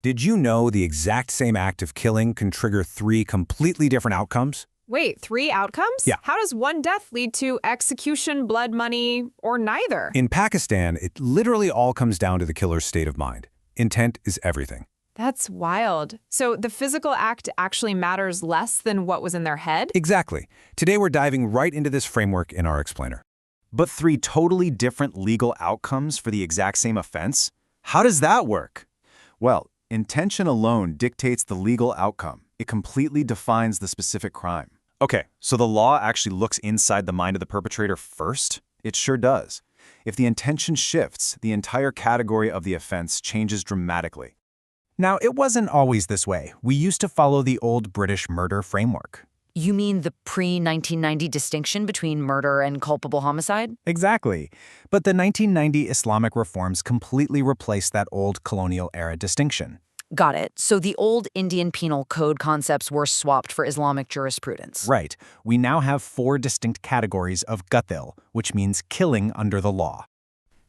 Did you know the exact same act of killing can trigger 3 completely different outcomes? Wait, 3 outcomes? Yeah. How does one death lead to execution, blood money, or neither? In Pakistan, it literally all comes down to the killer's state of mind. Intent is everything. That's wild. So the physical act actually matters less than what was in their head? Exactly. Today we're diving right into this framework in our explainer. But 3 totally different legal outcomes for the exact same offense? How does that work? Well, intention alone dictates the legal outcome. It completely defines the specific crime. Okay, so the law actually looks inside the mind of the perpetrator first? It sure does. If the intention shifts, the entire category of the offense changes dramatically. Now, it wasn't always this way. We used to follow the old British murder framework. You mean the pre-1990 distinction between murder and culpable homicide? Exactly. But the 1990 Islamic reforms completely replaced that old colonial-era distinction. Got it. So the old Indian penal code concepts were swapped for Islamic jurisprudence. Right. We now have 4 distinct categories of qatl, which means killing under the law.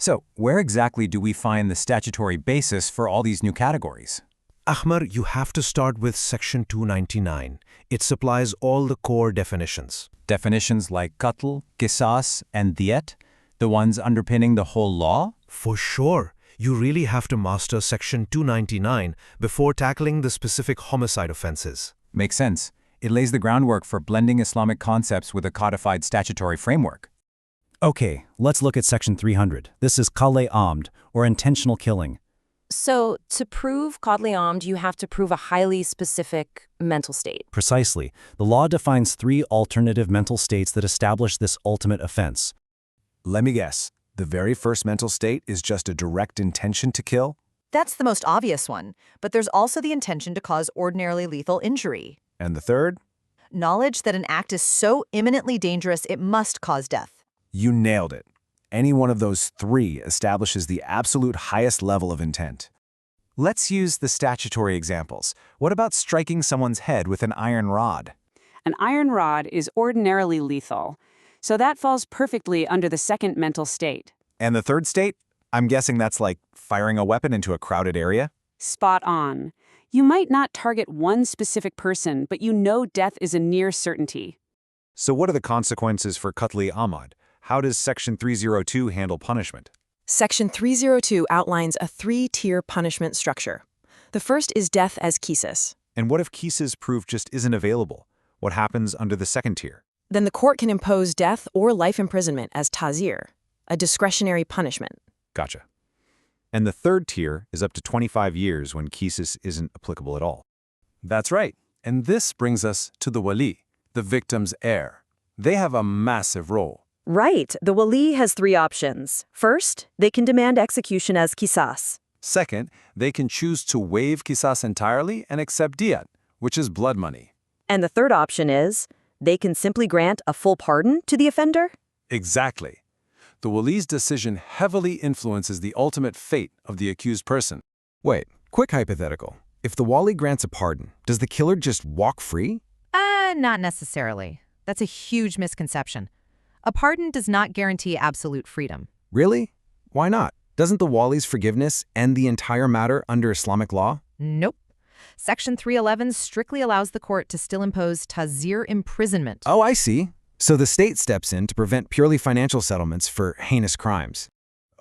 So, where exactly do we find the statutory basis for all these new categories? Ahmar, you have to start with Section 299. It supplies all the core definitions. Definitions like qatl, qisas, and diyat, the ones underpinning the whole law? For sure. You really have to master Section 299 before tackling the specific homicide offenses. Makes sense. It lays the groundwork for blending Islamic concepts with a codified statutory framework. Okay, let's look at Section 300. This is Qatl-e-Amd, or intentional killing. So, to prove Qatl-e-Amd, you have to prove a highly specific mental state. Precisely. The law defines 3 alternative mental states that establish this ultimate offense. Let me guess. The very first mental state is just a direct intention to kill? That's the most obvious one, but there's also the intention to cause ordinarily lethal injury. And the third? Knowledge that an act is so imminently dangerous it must cause death. You nailed it. Any one of those 3 establishes the absolute highest level of intent. Let's use the statutory examples. What about striking someone's head with an iron rod? An iron rod is ordinarily lethal, so that falls perfectly under the second mental state. And the third state? I'm guessing that's like firing a weapon into a crowded area? Spot on. You might not target one specific person, but you know death is a near certainty. So what are the consequences for Qatl-e-Amd? How does Section 302 handle punishment? Section 302 outlines a 3-tier punishment structure. The first is death as Qisas. And what if Qisas proof just isn't available? What happens under the second tier? Then the court can impose death or life imprisonment as ta'zir, a discretionary punishment. Gotcha. And the third tier is up to 25 years when Qisas isn't applicable at all. That's right. And this brings us to the Wali, the victim's heir. They have a massive role. Right. The Wali has 3 options. First, they can demand execution as Qisas. Second, they can choose to waive Qisas entirely and accept Diyat, which is blood money. And the third option is, they can simply grant a full pardon to the offender? Exactly. The Wali's decision heavily influences the ultimate fate of the accused person. Wait, quick hypothetical. If the Wali grants a pardon, does the killer just walk free? Not necessarily. That's a huge misconception. A pardon does not guarantee absolute freedom. Really? Why not? Doesn't the Wali's forgiveness end the entire matter under Islamic law? Nope. Section 311 strictly allows the court to still impose ta'zir imprisonment. Oh, I see. So the state steps in to prevent purely financial settlements for heinous crimes.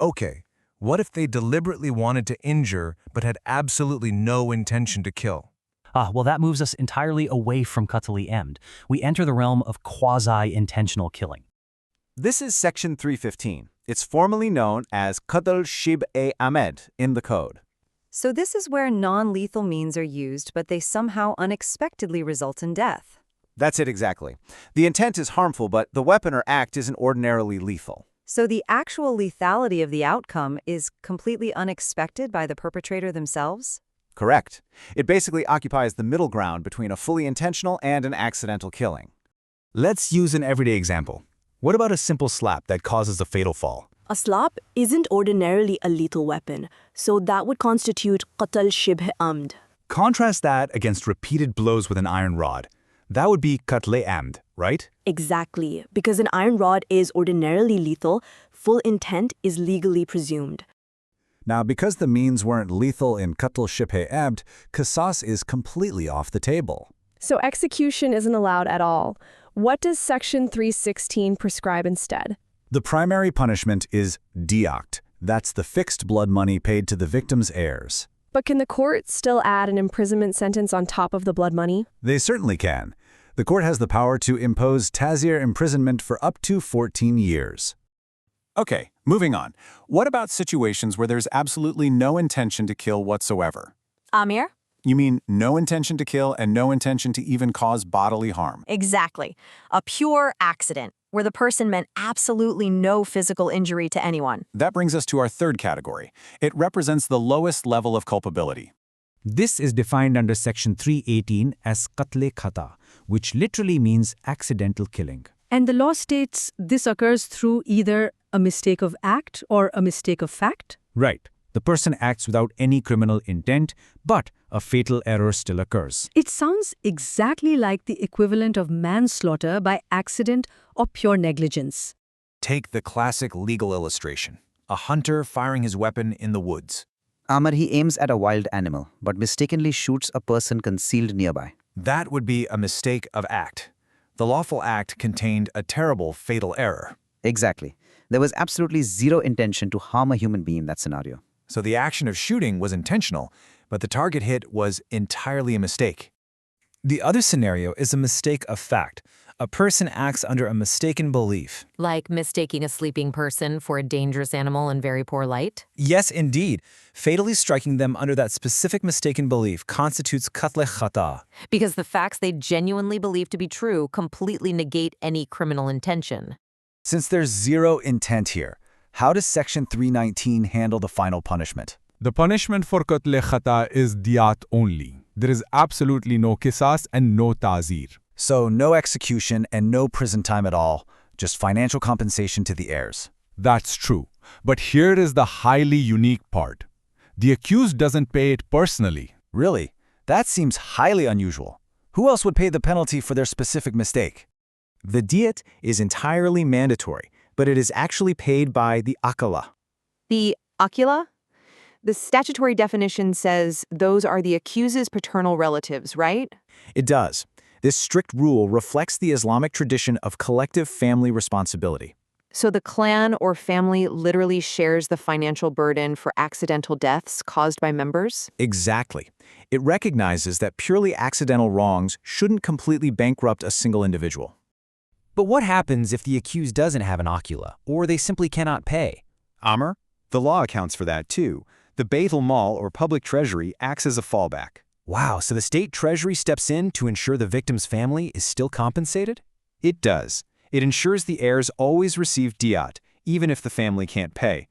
Okay, what if they deliberately wanted to injure but had absolutely no intention to kill? Well, that moves us entirely away from Qatl-e-Amd. We enter the realm of quasi-intentional killing. This is Section 315. It's formally known as Qatl Shibh-e-Amd in the code. So this is where non-lethal means are used, but they somehow unexpectedly result in death. That's it exactly. The intent is harmful, but the weapon or act isn't ordinarily lethal. So the actual lethality of the outcome is completely unexpected by the perpetrator themselves? Correct. It basically occupies the middle ground between a fully intentional and an accidental killing. Let's use an everyday example. What about a simple slap that causes a fatal fall? A slap isn't ordinarily a lethal weapon, so that would constitute Qatl Shibh-e-Amd. Contrast that against repeated blows with an iron rod. That would be Qatl-e-Amd, right? Exactly. Because an iron rod is ordinarily lethal, full intent is legally presumed. Now, because the means weren't lethal in Qatl Shibh-e-Amd, Qisas is completely off the table. So execution isn't allowed at all. What does Section 316 prescribe instead? The primary punishment is Diyat. That's the fixed blood money paid to the victim's heirs. But can the court still add an imprisonment sentence on top of the blood money? They certainly can. The court has the power to impose ta'zir imprisonment for up to 14 years. Okay, moving on. What about situations where there's absolutely no intention to kill whatsoever? Amir? You mean no intention to kill and no intention to even cause bodily harm? Exactly. A pure accident, where the person meant absolutely no physical injury to anyone. That brings us to our third category. It represents the lowest level of culpability. This is defined under Section 318 as Qatl-e-Khata, which literally means accidental killing. And the law states this occurs through either a mistake of act or a mistake of fact? Right. The person acts without any criminal intent, but a fatal error still occurs. It sounds exactly like the equivalent of manslaughter by accident or pure negligence. Take the classic legal illustration. A hunter firing his weapon in the woods. Amr, he aims at a wild animal, but mistakenly shoots a person concealed nearby. That would be a mistake of act. The lawful act contained a terrible, fatal error. Exactly. There was absolutely zero intention to harm a human being in that scenario. So the action of shooting was intentional, but the target hit was entirely a mistake. The other scenario is a mistake of fact. A person acts under a mistaken belief. Like mistaking a sleeping person for a dangerous animal in very poor light? Yes, indeed. Fatally striking them under that specific mistaken belief constitutes Qatl-e-Khata. Because the facts they genuinely believe to be true completely negate any criminal intention. Since there's zero intent here, how does Section 319 handle the final punishment? The punishment for Qatl-e-Khata is Diyat only. There is absolutely no Qisas and no ta'zir. So no execution and no prison time at all, just financial compensation to the heirs. That's true. But here is the highly unique part. The accused doesn't pay it personally. Really? That seems highly unusual. Who else would pay the penalty for their specific mistake? The Diyat is entirely mandatory, but it is actually paid by the Aaqila. The Aaqila? The statutory definition says those are the accused's paternal relatives, right? It does. This strict rule reflects the Islamic tradition of collective family responsibility. So the clan or family literally shares the financial burden for accidental deaths caused by members? Exactly. It recognizes that purely accidental wrongs shouldn't completely bankrupt a single individual. But what happens if the accused doesn't have an Aaqila, or they simply cannot pay? Amr, the law accounts for that too. The Bayt al-Mal, or public treasury, acts as a fallback. Wow, so the state treasury steps in to ensure the victim's family is still compensated? It does. It ensures the heirs always receive Diyat, even if the family can't pay.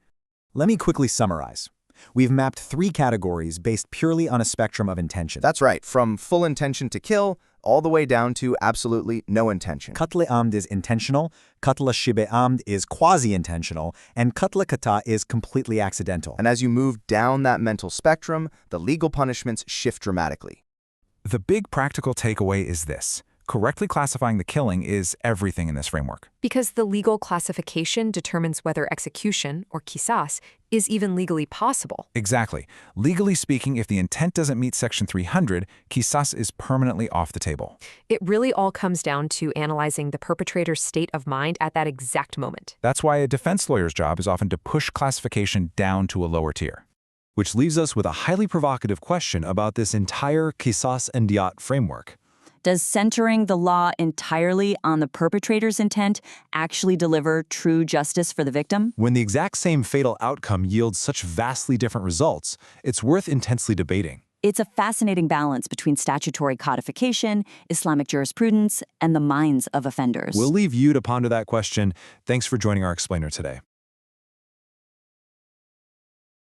Let me quickly summarize. We've mapped 3 categories based purely on a spectrum of intention. That's right, from full intention to kill, all the way down to absolutely no intention. Qatl-e-Amd is intentional, Qatl Shibh-e-Amd is quasi-intentional, and Qatl-e-Khata is completely accidental. And as you move down that mental spectrum, the legal punishments shift dramatically. The big practical takeaway is this. Correctly classifying the killing is everything in this framework. Because the legal classification determines whether execution, or Qisas, is even legally possible. Exactly. Legally speaking, if the intent doesn't meet Section 300, Qisas is permanently off the table. It really all comes down to analyzing the perpetrator's state of mind at that exact moment. That's why a defense lawyer's job is often to push classification down to a lower tier. Which leaves us with a highly provocative question about this entire Qisas and Diyat framework. Does centering the law entirely on the perpetrator's intent actually deliver true justice for the victim? When the exact same fatal outcome yields such vastly different results, it's worth intensely debating. It's a fascinating balance between statutory codification, Islamic jurisprudence, and the minds of offenders. We'll leave you to ponder that question. Thanks for joining our explainer today.